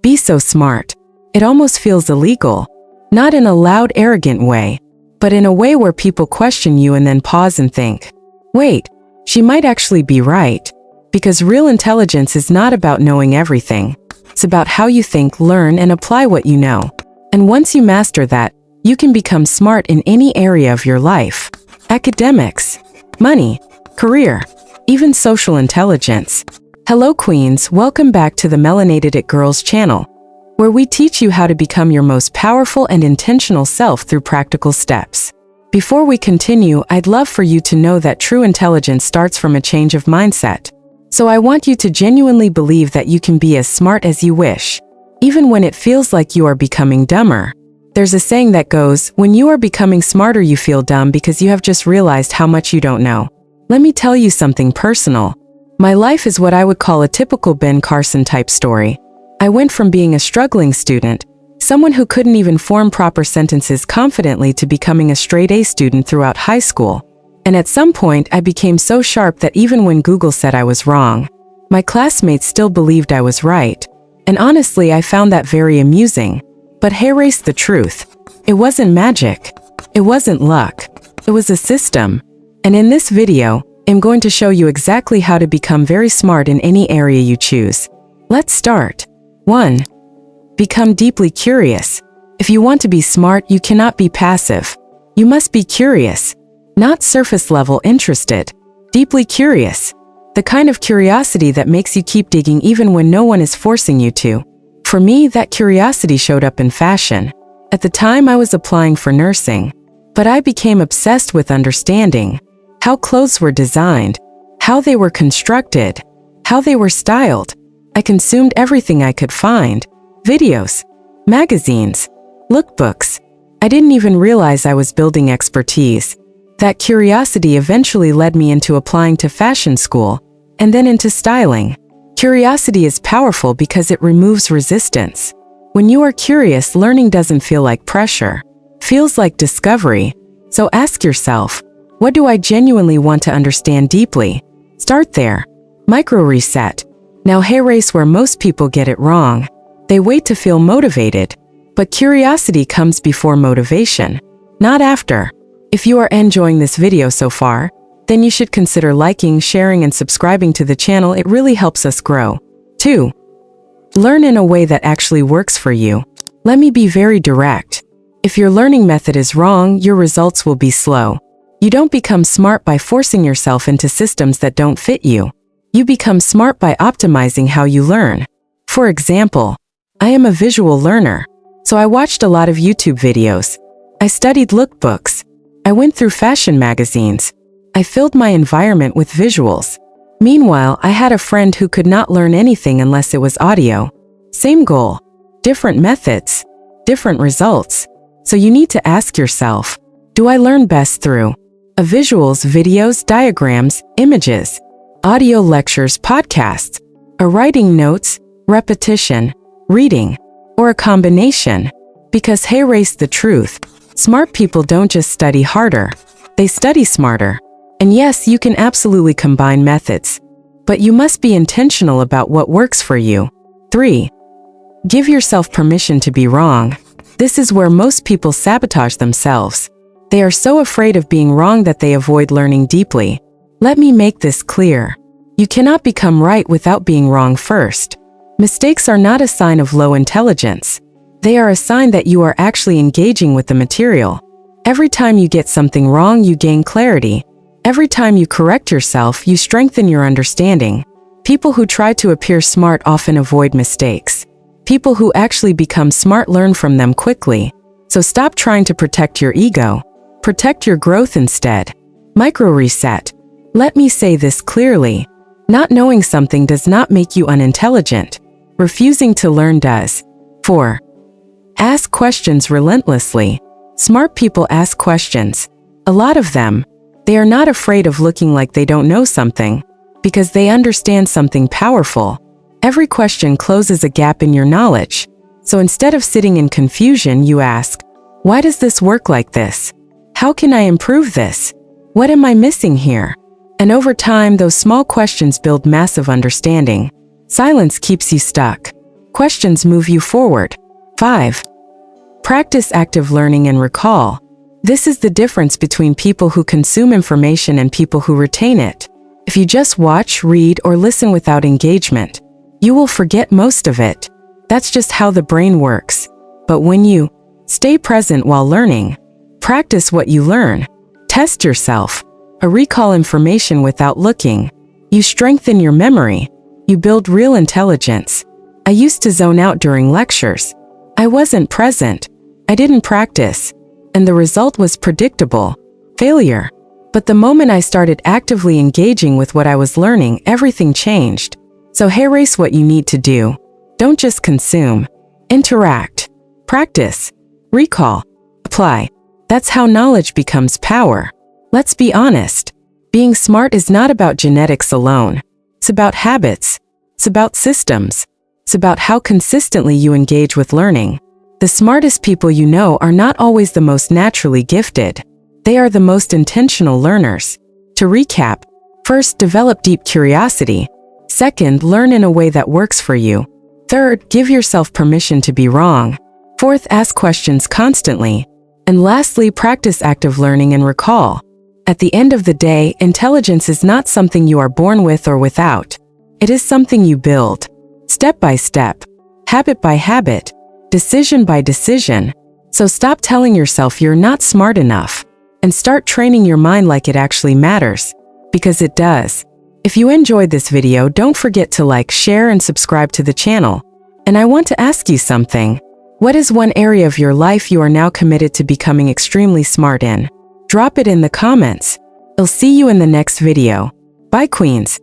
Be so smart. It almost feels illegal. Not in a loud, arrogant way, but in a way where people question you and then pause and think, wait, she might actually be right. Because real intelligence is not about knowing everything. It's about how you think, learn, and apply what you know. And once you master that, you can become smart in any area of your life. Academics, money, career, even social intelligence. Hello Queens, welcome back to the Melanated It Girls channel, where we teach you how to become your most powerful and intentional self through practical steps. Before we continue, I'd love for you to know that true intelligence starts from a change of mindset. So I want you to genuinely believe that you can be as smart as you wish, even when it feels like you are becoming dumber. There's a saying that goes, when you are becoming smarter you feel dumb because you have just realized how much you don't know. Let me tell you something personal. My life is what I would call a typical Ben Carson type story. I went from being a struggling student, someone who couldn't even form proper sentences confidently, to becoming a straight A student throughout high school. And at some point I became so sharp that even when Google said I was wrong, my classmates still believed I was right. And honestly, I found that very amusing. But here's the truth. It wasn't magic. It wasn't luck. It was a system. And in this video, I'm going to show you exactly how to become very smart in any area you choose. Let's start. 1. Become deeply curious. If you want to be smart, you cannot be passive. You must be curious. Not surface-level interested. Deeply curious. The kind of curiosity that makes you keep digging even when no one is forcing you to. For me, that curiosity showed up in fashion. At the time, I was applying for nursing. But I became obsessed with understanding how clothes were designed, how they were constructed, how they were styled. I consumed everything I could find. Videos, magazines, lookbooks. I didn't even realize I was building expertise. That curiosity eventually led me into applying to fashion school, and then into styling. Curiosity is powerful because it removes resistance. When you are curious, learning doesn't feel like pressure. It feels like discovery. So ask yourself, what do I genuinely want to understand deeply? Start there. Micro reset. Now here's where most people get it wrong. They wait to feel motivated. But curiosity comes before motivation, not after. If you are enjoying this video so far, then you should consider liking, sharing, and subscribing to the channel. It really helps us grow. 2. Learn in a way that actually works for you. Let me be very direct. If your learning method is wrong, your results will be slow. You don't become smart by forcing yourself into systems that don't fit you. You become smart by optimizing how you learn. For example, I am a visual learner, so I watched a lot of YouTube videos. I studied lookbooks. I went through fashion magazines. I filled my environment with visuals. Meanwhile, I had a friend who could not learn anything unless it was audio. Same goal, different methods, different results. So you need to ask yourself, do I learn best through visuals, videos, diagrams, images, audio lectures, podcasts, or writing notes, repetition, reading, or a combination? Because here's the truth. Smart people don't just study harder, they study smarter. And yes, you can absolutely combine methods, but you must be intentional about what works for you. 3. Give yourself permission to be wrong. This is where most people sabotage themselves. They are so afraid of being wrong that they avoid learning deeply. Let me make this clear. You cannot become right without being wrong first. Mistakes are not a sign of low intelligence. They are a sign that you are actually engaging with the material. Every time you get something wrong, you gain clarity. Every time you correct yourself, you strengthen your understanding. People who try to appear smart often avoid mistakes. People who actually become smart learn from them quickly. So stop trying to protect your ego. Protect your growth instead. Micro reset. Let me say this clearly. Not knowing something does not make you unintelligent. Refusing to learn does. 4. Ask questions relentlessly. Smart people ask questions. A lot of them. They are not afraid of looking like they don't know something, because they understand something powerful. Every question closes a gap in your knowledge. So instead of sitting in confusion, you ask, why does this work like this? How can I improve this? What am I missing here? And over time, those small questions build massive understanding. Silence keeps you stuck. Questions move you forward. 5. Practice active learning and recall. This is the difference between people who consume information and people who retain it. If you just watch, read, or listen without engagement, you will forget most of it. That's just how the brain works. But when you stay present while learning, practice what you learn, test yourself, or recall information without looking, you strengthen your memory. You build real intelligence. I used to zone out during lectures. I wasn't present. I didn't practice. And the result was predictable: failure. But the moment I started actively engaging with what I was learning, everything changed. So erase what you need to do. Don't just consume. Interact. Practice. Recall. Apply. That's how knowledge becomes power. Let's be honest. Being smart is not about genetics alone. It's about habits. It's about systems. It's about how consistently you engage with learning. The smartest people you know are not always the most naturally gifted. They are the most intentional learners. To recap, first, develop deep curiosity. Second, learn in a way that works for you. Third, give yourself permission to be wrong. Fourth, ask questions constantly. And lastly, practice active learning and recall. At the end of the day, intelligence is not something you are born with or without. It is something you build. Step by step. Habit by habit. Decision by decision. So stop telling yourself you're not smart enough and start training your mind like it actually matters, because it does. If you enjoyed this video, don't forget to like, share, and subscribe to the channel. And I want to ask you something. What is one area of your life you are now committed to becoming extremely smart in? Drop it in the comments. I'll see you in the next video. Bye, Queens.